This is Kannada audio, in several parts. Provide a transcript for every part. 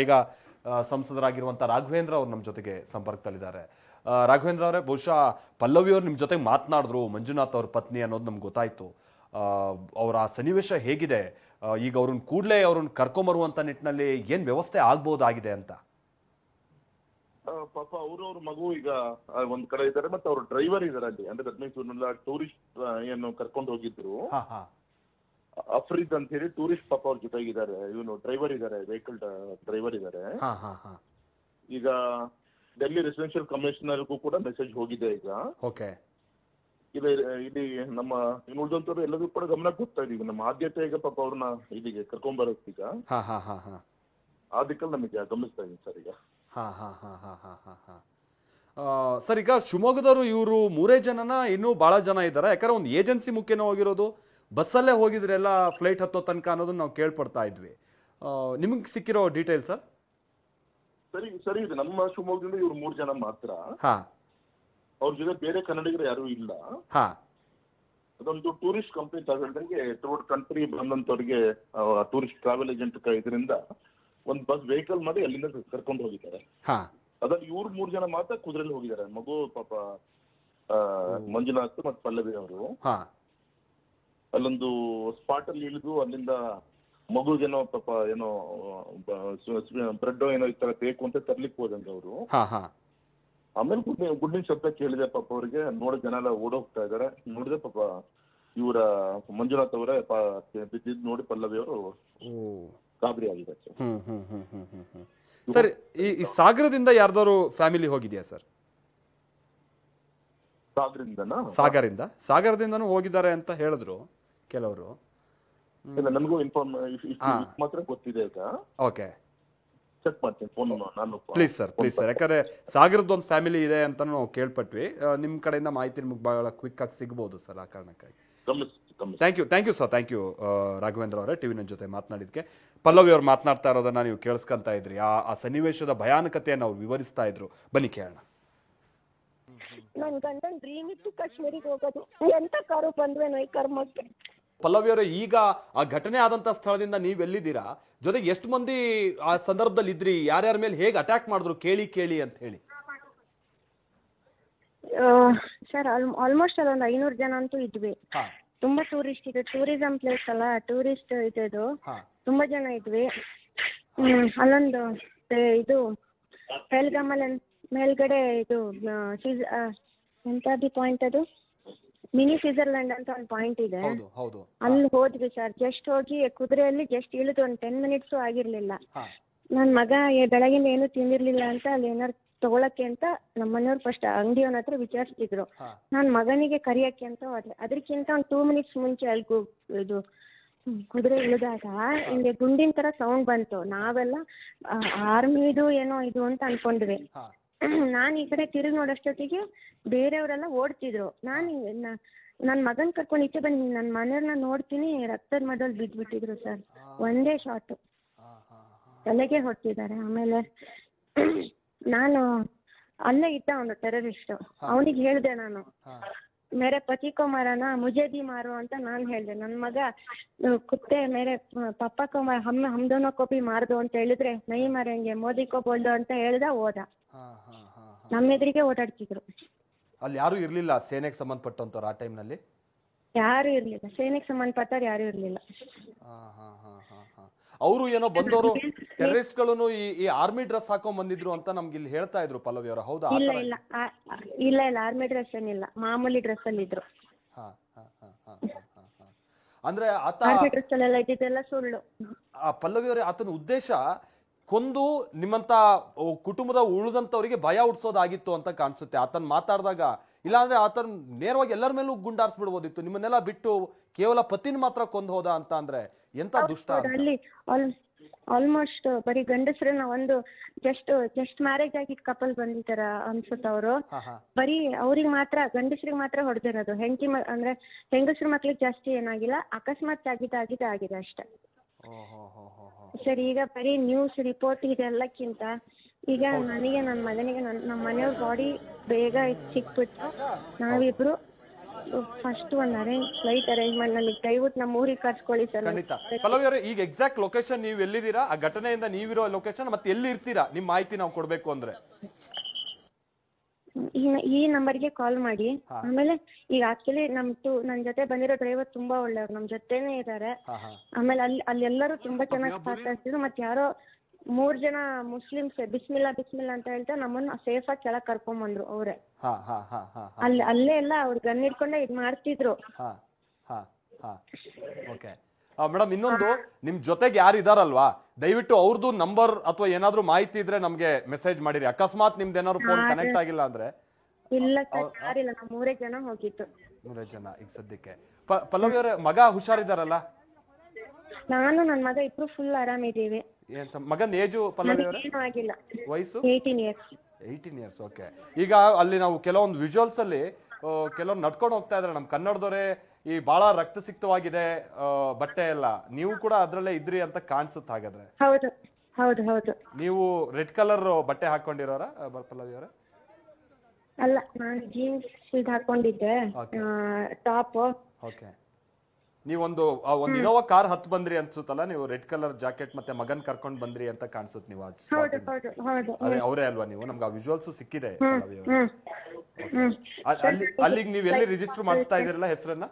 ಈಗ ಸಂಸದರಾಗಿರುವಂಥ ರಾಘವೇಂದ್ರ ಅವರು ನಮ್ಮ ಜೊತೆಗೆ ಸಂಪರ್ಕದಲ್ಲಿದ್ದಾರೆ. ರಾಘವೇಂದ್ರ ಅವರೇ, ಬಹುಶಃ ಪಲ್ಲವಿ ಅವರು ನಿಮ್ಮ ಜೊತೆಗೆ ಮಾತನಾಡಿದ್ರು, ಮಂಜುನಾಥ್ ಅವ್ರ ಪತ್ನಿ ಅನ್ನೋದು ನಮ್ಗೆ ಗೊತ್ತಾಯ್ತು. ಅವರ ಸನ್ನಿವೇಶ ಹೇಗಿದೆ ಈಗ? ಅವ್ರನ್ನ ಕೂಡಲೇ ಅವ್ರನ್ನ ಕರ್ಕೊಂಬರುವಂತ ನಿಟ್ಟಿನಲ್ಲಿ ಏನ್ ವ್ಯವಸ್ಥೆ ಆಗ್ಬೋದಾಗಿದೆ ಅಂತ? ಪಾಪ ಅವ್ರ ಮಗು ಈಗ ಒಂದ್ ಕಡೆ ಇದ್ದಾರೆ, ಮತ್ತೆ ಅವ್ರ ಡ್ರೈವರ್ ಇದಾರೆ ಅಲ್ಲಿ. ಅಂದ್ರೆ ದಟ್ ಮೀನ್ಸ್ ಟೂರಿಸ್ಟ್ ಏನು ಕರ್ಕೊಂಡು ಹೋಗಿದ್ರು, ಅಫ್ರೀದ್ ಅಂತ ಹೇಳಿ ಟೂರಿಸ್ಟ್ ಪಾಪ ಅವ್ರ ಜೊತೆಗಿದ್ದಾರೆ. ಇವನು ಡ್ರೈವರ್ ಇದಾರೆ, ವೆಹಿಕಲ್ ಡ್ರೈವರ್ ಇದಾರೆ. ಈಗ ಡೆಲ್ಲಿ ರೆಸಿಡೆನ್ಷಿಯಲ್ ಕಮಿಷನರ್ಗೂ ಕೂಡ ಮೆಸೇಜ್ ಹೋಗಿದೆ ಈಗ. ಇಲ್ಲಿ ನಮ್ಮ ಉಳಿದಂತವ್ರು ಎಲ್ಲದೂ ಕೂಡ ಗಮನಕ್ಕೆ ಹೋಗ್ತಾ ಇದೀವಿ. ನಮ್ಮ ಆದ್ಯತೆ ಈಗ ಪಾಪ ಅವ್ರನ್ನ ಇಲ್ಲಿಗೆ ಕರ್ಕೊಂಡ್ಬರೋದು ಈಗ ಆ ದಿಕ್ಕಲ್ಲಿ ನಮಗೆ ಗಮನಿಸ್ತಾ ಇದೀವಿ ಸರ್ ಈಗ. ಸರ್, ಈಗ ಶಿವಮೊಗ್ಗದವರು ಇವರು 3 ಜನನ ಇನ್ನೂ ಬಹಳ ಜನ ಇದ್ದಾರೆ? ಯಾಕಂದ್ರೆ ಒಂದು ಏಜೆನ್ಸಿ ಮುಖ್ಯನೂ ಹೋಗಿರೋದು, ಬಸ್ಸಲ್ಲೇ ಹೋಗಿದ್ರೆ ಎಲ್ಲ ಫ್ಲೈಟ್ ಹತ್ತೋ ತನಕ ಅನ್ನೋದನ್ನ ನಾವು ಕೇಳ್ಪಡ್ತಾ ಇದ್ವಿ. ನಿಮಗೆ ಸಿಕ್ಕಿರೋ ಡೀಟೇಲ್ ಸರ್? ಸರಿ ಇದೆ. ನಮ್ಮ ಶಿವಮೊಗ್ಗದಿಂದ ಇವ್ರು 3 ಜನ ಮಾತ್ರ. ಅವ್ರ ಜೊತೆ ಬೇರೆ ಕನ್ನಡಿಗರು ಯಾರು ಇಲ್ಲ. ಅದೊಂದು ಟೂರಿಸ್ಟ್ ಕಂಪ್ನಿ ತಗೊಂಡಂಗೆ ಥ್ರೂಟ್ ಕಂಟ್ರಿ ಬಂದಂತವ್ರಿಗೆ ಟೂರಿಸ್ಟ್ ಟ್ರಾವೆಲ್ ಏಜೆಂಟ್ ಇದರಿಂದ ಒಂದು ಬಸ್ ವೆಹಿಕಲ್ ಮಾಡಿ ಅಲ್ಲಿಂದ ಕರ್ಕೊಂಡು ಹೋಗಿದ್ದಾರೆ. ಅದ್ರಲ್ಲಿ ಇವ್ರು 3 ಜನ ಮಾತ್ರ ಕುದುರೆಯಲ್ಲಿ ಹೋಗಿದ್ದಾರೆ. ಮಗು ಪಾಪ ಮಂಜುನಾಥ್ ಮತ್ತು ಪಲ್ಲವಿ ಅವರು ಅಲ್ಲೊಂದು ಸ್ಪಾಟ್ ಅಲ್ಲಿ ಇಳಿದು ಅಲ್ಲಿಂದ ಮಗುಗೇನೋ ಪಾಪ ಏನೋ ಬ್ರೆಡ್ ಏನೋ ಈ ತರ ಬೇಕು ಅಂತ ತರ್ಲಿಕ್ಕೆ ಹೋದಂಗ ಅವರು. ಆಮೇಲೆ ಗುಡ್ಡಿನ ಶಬ್ದ ಕೇಳಿದೆ ಪಾಪ ಅವ್ರಿಗೆ. ನೋಡೋ ಜನ ಎಲ್ಲ ಓಡೋಗ್ತಾ ಇದಾರೆ. ನೋಡಿದ್ರೆ ಪಾಪ ಇವರ ಮಂಜುನಾಥ್ ಅವರೇ ಬಿದ್ದಿದ್ ನೋಡಿ ಪಲ್ಲವಿ ಅವರು ಗಾಬರಿ ಆಗಿದೆ ಸರ್. ಈ ಸಾಗರದಿಂದ ಯಾರ್ದಾರು ಫ್ಯಾಮಿಲಿ ಹೋಗಿದ್ಯಾ ಸರ್? ಸಾಗರದಿಂದನೂ ಹೋಗಿದ್ದಾರೆ ಅಂತ ಹೇಳಿದ್ರು ಕೆಲವರು. ನನಗೂ ಮಾತ್ರ ಗೊತ್ತಿದೆ ಈಗ. ಓಕೆ, ಚೆಕ್ ಮಾಡ್ತೀನಿ ಫೋನ್ ನಾನು. Please sir. ಯಾಕಂದ್ರೆ ಸಾಗರದೊಂದು ಫ್ಯಾಮಿಲಿ ಇದೆ ಅಂತ ನಾವು ಕೇಳ್ಪಟ್ವಿ. ನಿಮ್ ಕಡೆಯಿಂದ ಮಾಹಿತಿ ನಿಮ್ಗೆ ಬಹಳ ಕ್ವಿಕ್ ಆಗಿ ಸಿಗ್ಬೋದು ಸರ್. ಆ ಕಾರಣಕ್ಕಾಗಿ thank you sir. Thank you Raghavendra ಅವರೇ, ಟಿವಿ ನನ್ನ ಜೊತೆ ಮಾತನಾಡಿದ್ಕೆ. ಪಲ್ಲವಿ ಅವ್ರು ಮಾತನಾಡ್ತಾ ಇರೋದನ್ನ ನೀವು ಕೇಳಿಸ್ಕೊಂತ ಇದ್ರಿ. ಆ ಸನ್ನಿವೇಶದ ಭಯಾನಕತೆಯನ್ನು ಅವ್ರು ವಿವರಿಸ್ತಾ ಇದ್ರು. ಬನ್ನಿ ಕೇಳೋಣ. ನನ್ ಗಂಡನ್ ಡ್ರೀಮ್ ಇತ್ತು ಕಾಶ್ಮೀರಿಗೆ ಹೋಗೋದು. ಎಂತ ಕಾರು ಬಂದ್ವೇನೋ ಈ ಕರ್ಮಕ್ಕೆ. ಪಲ್ಲವಿ ಅವರೇ, ಈಗ ಆ ಘಟನೆ ಆದಂತ ಸ್ಥಳದಿಂದ ನೀವ್ ಎಲ್ಲಿದ್ದೀರಾ? ಜೊತೆಗೆ ಎಷ್ಟು ಮಂದಿ ಆ ಸಂದರ್ಭದಲ್ಲಿ ಇದ್ರಿ? ಯಾರ್ಯಾರ ಮೇಲೆ ಹೇಗೆ ಅಟ್ಯಾಕ್ ಮಾಡಿದ್ರು ಕೇಳಿ ಅಂತ ಹೇಳಿ? ಸರ್, ಆಲ್ಮೋಸ್ಟ್ ಅಲ್ಲೊಂದು 500 ಜನ ಅಂತೂ ಇದ್ವಿ. ತುಂಬಾ ಟೂರಿಸ್ಟ್ ಇದೆ, ಟೂರಿಸಂ ಪ್ಲೇಸ್ ಅಲ್ಲ, ಟೂರಿಸ್ಟ್ ಇದು ತುಂಬಾ ಜನ ಇದ್ವಿ. ಅಲ್ಲೊಂದು ಇದು ಪೆಹಲ್ಗಾಮಲ್ಲಿ ಮೇಲ್ಗಡೆ ಇದು ಎಂತದ್ದು ಪಾಯಿಂಟ್, ಅದು ಮಿನಿ ಸ್ವಿಟ್ಜರ್ಲ್ಯಾಂಡ್ ಅಂತ ಒಂದು ಪಾಯಿಂಟ್ ಇದೆ. ಅಲ್ಲಿ ಹೋದ್ವಿ ಸರ್. ಜಸ್ಟ್ ಹೋಗಿ ಕುದುರೆಯಲ್ಲಿ ಜಸ್ಟ್ ಇಳಿದು ಒಂದು 10 ಮಿನಿಟ್ಸು ಆಗಿರ್ಲಿಲ್ಲ. ನನ್ ಮಗ ಬೆಳಗಿಂದ ಏನು ತಿಂದಿರ್ಲಿಲ್ಲ ಅಂತ ಅಲ್ಲಿ ಏನಾರು ತಗೊಳಕ್ಕೆ ಅಂತ ನಮ್ಮ ಮನೆಯವ್ರು ಫಸ್ಟ್ ಅಂಗಡಿಯವನ ಹತ್ರ ವಿಚಾರಿಸ್ತಿದ್ರು. ನಾನ್ ಮಗನಿಗೆ ಕರಿಯಕ್ಕೆ ಅಂತ ಹೋದೆ. ಅದಕ್ಕಿಂತ ಒಂದು 2 ಮಿನಿಟ್ಸ್ ಮುಂಚೆ ಅಲ್ಲಿ ಇದು ಕುದುರೆ ಇಳಿದಾಗ ಹಿಂಗೆ ಗುಂಡಿನ ತರ ಸೌಂಡ್ ಬಂತು. ನಾವೆಲ್ಲ ಆರ್ಮಿದು ಏನೋ ಇದು ಅಂತ ಅನ್ಕೊಂಡ್ವಿ. ನಾನ್ ಈ ಕಡೆ ತಿರುಗಿ ನೋಡೋಷ್ಟೊತ್ತಿಗೆ ಬೇರೆಯವರೆಲ್ಲ ಓಡ್ತಿದ್ರು. ನನ್ ಮಗನ್ ಕರ್ಕೊಂಡು ಈಚೆ ಬಂದು ನನ್ ಮನೆಯವ್ರನ್ನ ನೋಡ್ತೀನಿ, ರಕ್ತದ ಮಧ್ಯದಲ್ಲಿ ಬಿದ್ಬಿಟ್ಟಿದ್ರು ಸರ್. ಒಂದೇ ಶಾಟ್ ತಲೆಗೆ ಹೊಡ್ತಿದ್ದಾರೆ. ಆಮೇಲೆ ನಾನು ಅಲ್ಲೇ ಇದ್ದ ಅವನು ಟೆರರಿಸ್ಟ್. ಅವನಿಗೆ ಹೇಳ್ದೆ ನಾನು, ಮೇರೆ ಪತಿ ಕೋ ಮಾರನಾ ಮುಜೆ ಭಿ ಮಾರು ಅಂತ ನಾನು ಹೇಳ್ದೆ. ನನ್ ಮಗ ಕುತ್ತೆ ಮೇರೆ ಪಪ್ಪ ಕೋ ಹಮ್ ದೋನೋ ಕೋ ಭಿ ಮಾರ್ದು ಅಂತ ಹೇಳಿದ್ರೆ ನೈ ಮಾರೇಂಗೆ ಮೋದಿ ಕೋ ಬೋಲ್ದು ಅಂತ ಹೇಳ್ದ, ಹೋದ. ನಮ್ಮ ಎದುರಿಗೆ ಓಡಾಡ್ತಿದ್ರು. ಅಲ್ಲಿ ಯಾರು ಇರ್ಲಿಲ್ಲ ಸೇನೆಗೆ ಸಂಬಂಧಪಟ್ಟಂತವ್ರು ಆ ಟೈಮ್ ನಲ್ಲಿ? ಯಾರು ಇರ್ಲಿಲ್ಲ, ಸೇನೆಗೆ ಸಂಬಂಧಪಟ್ಟವ್ರು ಯಾರು ಇರ್ಲಿಲ್ಲ. ಅವರು ಏನೋ ಬಂದವರು ಟೆರರಿಸ್ಟ್ ಗಳು ಈ ಆರ್ಮಿ ಡ್ರೆಸ್ ಹಾಕೊಂಡ್ ಬಂದಿದ್ರು ಅಂತ ನಮ್ಗೆ ಇಲ್ಲಿ ಹೇಳ್ತಾ ಇದ್ರು ಪಲ್ಲವಿ ಅವರು. ಹೌದಾ? ಇಲ್ಲ ಆರ್ಮಿ ಡ್ರೆಸ್ ಏನಿಲ್ಲ, ಮಾಮೂಲಿ ಡ್ರೆಸ್ ಅಲ್ಲಿ ಇದ್ರು. ಅಂದ್ರೆ ಆತ ಆರ್ಮಿ ಡ್ರೆಸ್ ಅಲ್ಲೆಲ್ಲ ಇದ್ದಿದ್ದೆಲ್ಲ ಸುಳ್ಳು. ಪಲ್ಲವಿ ಅವರೇ, ಆತನ ಉದ್ದೇಶ ಕೊಂದು ನಿಮ್ಮಂತ ಕುಟುಂಬದ ಉಳಿದಂತವರಿಗೆ ಭಯ ಹುಡ್ಸೋದಾಗಿತ್ತು ಅಂತ ಕಾಣಿಸುತ್ತೆ ಆತನ್ ಮಾತಾಡಿದಾಗ. ಇಲ್ಲಾಂದ್ರೆ ಆತನ್ ನೇರವಾಗಿ ಎಲ್ಲರ ಮೇಲೂ ಗುಂಡಾರಿಸ್ಬಿಡ್ಬೋದಿತ್ತು. ನಿಮ್ಮನ್ನೆಲ್ಲ ಬಿಟ್ಟು ಕೇವಲ ಪತಿನ ಮಾತ್ರ ಕೊಂದು ಹೋದ ಅಂತ ಅಂದ್ರೆ ಎಂತ ದುಷ್ಟ. ಅಲ್ಲಿ ಆಲ್ಮೋಸ್ಟ್ ಬರೀ ಗಂಡಸ್ರನ್ನ ಒಂದು ಜಸ್ಟ್ ಮ್ಯಾರೇಜ್ ಆಗಿದ್ ಕಪಲ್ ಬಂದಿದ್ದಾರ ಅನ್ಸುತ್ತ ಅವರು. ಬರೀ ಅವ್ರಿಗೆ ಮಾತ್ರ, ಗಂಡಸ್ರಿಗೆ ಮಾತ್ರ ಹೊಡೆದಿರೋದು. ಅಂದ್ರೆ ಹೆಂಗಸ್ರ ಮಕ್ಳಿಗೆ ಜಾಸ್ತಿ ಏನಾಗಿಲ್ಲ, ಅಕಸ್ಮಾತ್ ಆಗಿದೆ ಅಷ್ಟೇ ಸರ್. ಈಗ ಬರೀ ನ್ಯೂಸ್ ರಿಪೋರ್ಟ್ ಇದೆಲ್ಲಕ್ಕಿಂತ ಈಗ ನನಗೆ ನನ್ನ ಮಗನಿಗೆ ನಮ್ಮ ಮನೆಯವ್ರ ಬಾಡಿ ಬೇಗ ಸಿಕ್ಬಿಟ್ಟು ನಾವಿಬ್ರು ಫಸ್ಟ್ ಒಂದು ಫ್ಲೈಟ್ ಅರೇಂಜ್ ಮಾಡಿ ನನಗೆ ದಯವಿಟ್ಟು ನಮ್ಮ ಊರಿಗೆ ಕರ್ಸ್ಕೊಳ್ಳಿ ಸರ್. ಖಂಡಿತ. ಪಲ್ಲವಿ ಅವರೇ, ಈಗ ಎಕ್ಸಾಕ್ಟ್ ಲೊಕೇಶನ್ ನೀವು ಎಲ್ಲಿದ್ದೀರಾ, ಆ ಘಟನೆಯಿಂದ ನೀವಿರೋ ಲೊಕೇಶನ್ ಮತ್ತೆ ಎಲ್ಲಿ ಇರ್ತೀರಾ, ನಿಮ್ ಮಾಹಿತಿ ನಾವು ಕೊಡ್ಬೇಕು ಅಂದ್ರೆ ಈ ನಂಬರ್ಗೆ ಕಾಲ್ ಮಾಡಿ. ಆಮೇಲೆ ಈಗ ಆಕ್ಚುಲಿ ನನ್ನ ಜೊತೆ ಬಂದಿರೋ ಡ್ರೈವರ್ ತುಂಬಾ ಒಳ್ಳೆಯವ್ರು, ನಮ್ ಜೊತೆನೆ ಇದಾರೆ. ಆಮೇಲೆ ಅಲ್ಲಿ ಎಲ್ಲರೂ ತುಂಬಾ ಚೆನ್ನಾಗಿ ಮಾತಾಡ್ತಿದ್ರು. ಮತ್ತೆ ಯಾರೋ 3 ಜನ ಮುಸ್ಲಿಮ್ಸ್ ಬಿಸ್ಮಿಲ್ಲಾ ಅಂತ ಹೇಳ್ತಾ ನಮ್ಮನ್ನ ಸೇಫ್ ಆಗಿ ಕೆಳಗ್ ಕರ್ಕೊಂಡ್ ಬಂದ್ರು ಅವ್ರೆ. ಅಲ್ಲೇ ಎಲ್ಲ ಅವ್ರು ಗನ್ ಹಿಡ್ಕೊಂಡೆ ಇದ್ ಮಾಡ್ತಿದ್ರು. ಮೇಡಮ್, ಇನ್ನೊಂದು, ನಿಮ್ ಜೊತೆಗೆ ಯಾರು ಇದಾರಲ್ವಾ, ದಯವಿಟ್ಟು ಅವ್ರದ್ದು ನಂಬರ್ ಅಥವಾ ಏನಾದ್ರು ಮಾಹಿತಿ ಇದ್ರೆ ನಮ್ಗೆ ಮೆಸೇಜ್ ಮಾಡಿರಿ. ಅಕಸ್ಮಾತ್ ನಿಮ್ದು ಏನಾದ್ರು ಫೋನ್ ಕನೆಕ್ಟ್ ಆಗಿಲ್ಲ ಅಂದ್ರೆ. ಇಲ್ಲ ಸರ್, ಯಾರಿಲ್ಲ, ನಾವು 3 ಜನ ಹೋಗಿತ್ತು. 3 ಜನ ಈಗ ಸದ್ಯಕ್ಕೆ. ಪಲ್ಲವಿ ಅವರೇ, ಮಗ ಹುಷಾರಿದಾರಲ್ಲ? ನಾನು ನನ್ನ ಮಗ ಇಬ್ರು ಫುಲ್ ಆರಾಮಿದೀವಿ. ಮಗನ್ ಏಜು ಪಲ್ಲವಿ ಅವರೇ? ಆಗಿಲ್ಲ, ವಯಸ್ಸು 18 ಇಯರ್ಸ್. 18 ಇಯರ್ಸ್. ಓಕೆ. ಈಗ ಅಲ್ಲಿ ನಾವು ಕೆಲವೊಂದು ವಿಜುವಲ್ಸ್ ಅಲ್ಲಿ ಕೆಲವ್ರು ನಡ್ಕೊಂಡು ಹೋಗ್ತಾ ಇದಾರೆ, ನಮ್ ಕನ್ನಡದವರೇ, ಈ ಬಹಳ ರಕ್ತಸಿಕ್ತವಾಗಿದೆ ಬಟ್ಟೆ ಎಲ್ಲ, ನೀವು ಕೂಡ ಅದ್ರಲ್ಲೇ ಇದ್ರಿ ಅಂತ ಕಾಣಿಸುತ್ತೆ. ಹಾಗಾದ್ರೆ ಹೌದು ಹೌದು ಹೌದು. ನೀವು ರೆಡ್ ಕಲರ್ ಬಟ್ಟೆ ಹಾಕೊಂಡಿರೋರ ಪಲ್ಲವಿ ಅವರೇ? ಅಲ್ಲ, ನಾನು ಜೀನ್ಸ್ ಇದು ಹಾಕೊಂಡಿದ್ದೆ, ಟಾಪ್. ಓಕೆ. ನೀವೊಂದು ಇನೋವಾ ಕಾರ್ ಹತ್ತು ಬಂದ್ರಿ ಅನ್ಸುತ್ತಲ್ಲ, ನೀವು ರೆಡ್ ಕಲರ್ ಜಾಕೆಟ್ ಮತ್ತೆ ಮಗನ್ ಕರ್ಕೊಂಡ್ ಬಂದ್ರಿ ಅಂತ ಕಾಣಿಸುತ್ತೆ. ನೀವು ಅದೇ ಅವರೇ ಅಲ್ವಾ ನೀವು? ನಮ್ಗೆ ಆ ವಿಜುವಲ್ಸ್ ಸಿಕ್ಕಿದೆ. ಅಲ್ಲಿಗೆ ನೀವು ಎಲ್ಲಿ ರಿಜಿಸ್ಟರ್ ಮಾಡಿಸ್ತಾ ಇದೀರಲ್ಲ ಹೆಸರನ್ನ?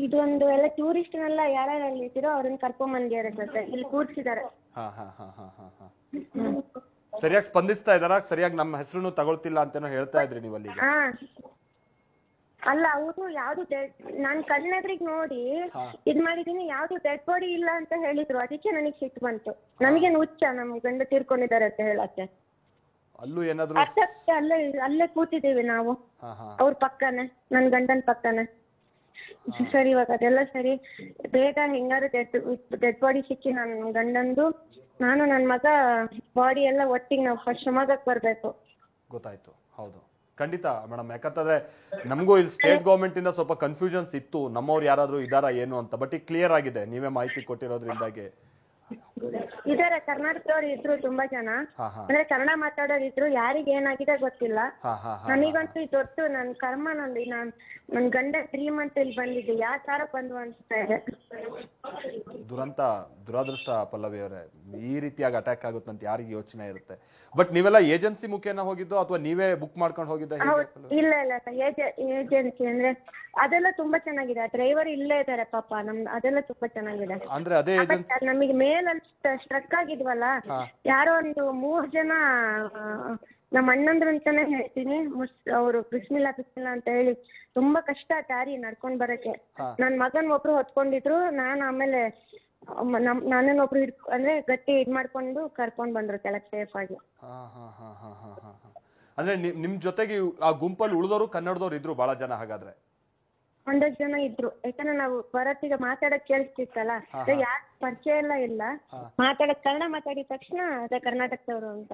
ಇದೊಂದು ಎಲ್ಲ ಟೂರಿಸ್ಟ್ನೆಲ್ಲ ಯಾರ್ಯಾರು ಇದ್ದೀರೋ ಅವ್ರನ್ನ ಕರ್ಕೊಂಡ್ ಬಂದಿದ್ದಾರೆ ಸರ್, ಇಲ್ಲಿ ಕೂರ್ಸಿದ್ದಾರೆ. ಸರಿಯಾಗಿ ಸ್ಪಂದಿಸ್ತಾ ಇದಾರ? ಸರಿಯಾಗಿ ನಮ್ಮ ಹೆಸರು ತಗೊಳ್ತಿಲ್ಲ ಅಂತೇನೋ ಹೇಳ್ತಾ ಇದ್ರಿ ನೀವು ಅಲ್ಲಿಗೆ. ಅಲ್ಲ, ಅವರು ಯಾವ್ದು ನಾನ್ ಕಣ್ಣೆದ್ರಿಗೆ ನೋಡಿ ಇದ್ ಮಾಡಿದೀನಿ, ಯಾವ್ದು ಡೆಡ್ ಬಾಡಿ ಇಲ್ಲ ಅಂತ ಹೇಳಿದ್ರು. ಅದಕ್ಕೆ ನನಗೆ ಸಿಟ್ಟು ಬಂತು. ನನಗೆ ಹುಚ್ಚ ನಮ್ ಗಂಡ ತೀರ್ಕೊಂಡಿದ್ದಾರೆ ಅಂತ ಹೇಳಕ್ಕೆ. ಅಲ್ಲೂ ಏನಾದ್ರು ಅಲ್ಲೇ ಕೂತಿದ್ದೀವಿ ನಾವು, ಅವ್ರ ಪಕ್ಕನೆ, ನನ್ ಗಂಡನ ಪಕ್ಕನೆ. ಸರಿ, ಇವಾಗ ಅದೆಲ್ಲ ಸರಿ, ಬೇಗ ಹೆಂಗಾರು ಡೆಡ್ ಬಾಡಿ ಸಿಕ್ಕಿ ನನ್ ಗಂಡಂದು, ನಾನು ನನ್ ಮಗ ಬಾಡಿ ಎಲ್ಲ ಒಟ್ಟಿಗೆ ನಾವು ಫಸ್ಟ್ ಶಿವಮೊಗ್ಗಕ್ಕೆ ಬರ್ಬೇಕು. ಗೊತ್ತಾಯ್ತು. ಹೌದು, ಖಂಡಿತ ಮೇಡಮ್. ಯಾಕಂತಂದ್ರೆ ನಮಗೂ ಇಲ್ಲಿ ಸ್ಟೇಟ್ ಗವರ್ಮೆಂಟ್ ಇಂದ ಸ್ವಲ್ಪ ಕನ್ಫ್ಯೂಷನ್ಸ್ ಇತ್ತು, ನಮ್ಮವ್ರು ಯಾರಾದ್ರೂ ಇದಾರಾ ಏನು ಅಂತ. ಬಟ್ ಈಗ ಕ್ಲಿಯರ್ ಆಗಿದೆ, ನೀವೇ ಮಾಹಿತಿ ಕೊಟ್ಟಿರೋದ್ರಿಂದಾಗಿ. ಇದಾರೆ, ಕರ್ನಾಟಕದವ್ರು ಇದ್ರು ತುಂಬಾ ಜನ, ಅಂದ್ರೆ ಕನ್ನಡ ಮಾತಾಡೋರು ಇದ್ರು. ಯಾರಿಗೆ ಏನಾಗಿದೆ ಗೊತ್ತಿಲ್ಲ. ನನಗಂತೂ ದೊಡ್ಡ ನನ್ ಕರ್ಮ, ನನ್ ಗಂಡ 3 ಮಂತ್ ಇಲ್ಲಿ ಬಂದಿದ್ದು, ಯಾವ ತರ ಬಂದು ಅನ್ಸ್ತಾ ಇದೆ. ದುರಾದೃಷ್ಟ ಪಲ್ಲವಿ ಅವರೇ, ಈ ರೀತಿಯಾಗಿ ಅಟ್ಯಾಕ್ ಆಗುತ್ತೆ ಅಂತ ಯಾರಿಗೆ ಯೋಚನೆ ಇರುತ್ತೆ? ಬಟ್ ನೀವೆಲ್ಲ ಏಜೆನ್ಸಿ ಮುಖೇನ ಹೋಗಿದ್ದು ಅಥವಾ ನೀವೇ ಬುಕ್ ಮಾಡ್ಕೊಂಡು ಹೋಗಿದ್ದ? ಇಲ್ಲ ಏಜೆನ್ಸಿ ಅಂದ್ರೆ ಅದೆಲ್ಲ ತುಂಬಾ ಚೆನ್ನಾಗಿದೆ. ಡ್ರೈವರ್ ಇಲ್ಲೇ ಇದಾರೆ ಪಾಪ, ಅದೆಲ್ಲ ತುಂಬಾ ಚೆನ್ನಾಗಿದೆ. ಅಂದ್ರೆ ಅದೇ ಏಜೆನ್ಸಿ ನಮಗೆ ಮೇಲಲ್ಲಿ ಸ್ಟ್ರಕ್ ಆಗಿದ್ವಲ್ಲ, ಯಾರೋ ಒಂದು 3 ಜನ ನಮ್ಮ ಅಣ್ಣಂದ್ರು ಅಂತಾನೆ ಹೇಳ್ತೀನಿ, ಅವರು ಬಿಸ್ಮಿಲ್ಲಾ ಅಂತ ಹೇಳಿ ತುಂಬಾ ಕಷ್ಟ ದಾರಿ ನಡ್ಕೊಂಡ್ ಬರಕ್ಕೆ. ನನ್ ಮಗನ್ ಒಬ್ರು ಹೊತ್ಕೊಂಡಿದ್ರು, ನಾನು ಆಮೇಲೆ ನನ್ನನ್ನೊಬ್ರು ಅಂದ್ರೆ ಗಟ್ಟಿ ಇದ್ ಮಾಡ್ಕೊಂಡು ಕರ್ಕೊಂಡ್ ಬಂದ್ರು ಕೆಳಗ್ ಸೇಫ್ ಆಗಿ. ಅಂದ್ರೆ ನಿಮ್ ಜೊತೆಗೆ ಆ ಗುಂಪಲ್ಲಿ ಉಳಿದವರು ಕನ್ನಡದವ್ರು ಇದ್ರು ಬಹಳ ಜನ? ಹಾಗಾದ್ರೆ 100 ಜನ ಇದ್ರು. ಯಾಕಂದ್ರೆ ನಾವು ಬರತ್ತೀಗ ಮಾತಾಡಕ್ ಕೇಳಿಸ್ತಿತ್ತಲ್ಲ, ಯಾರು ಪರಿಚಯ ಎಲ್ಲ ಇಲ್ಲ. ಕನ್ನಡ ಮಾತಾಡಿದ ತಕ್ಷಣ ಅದೇ ಕರ್ನಾಟಕದವರು ಅಂತ.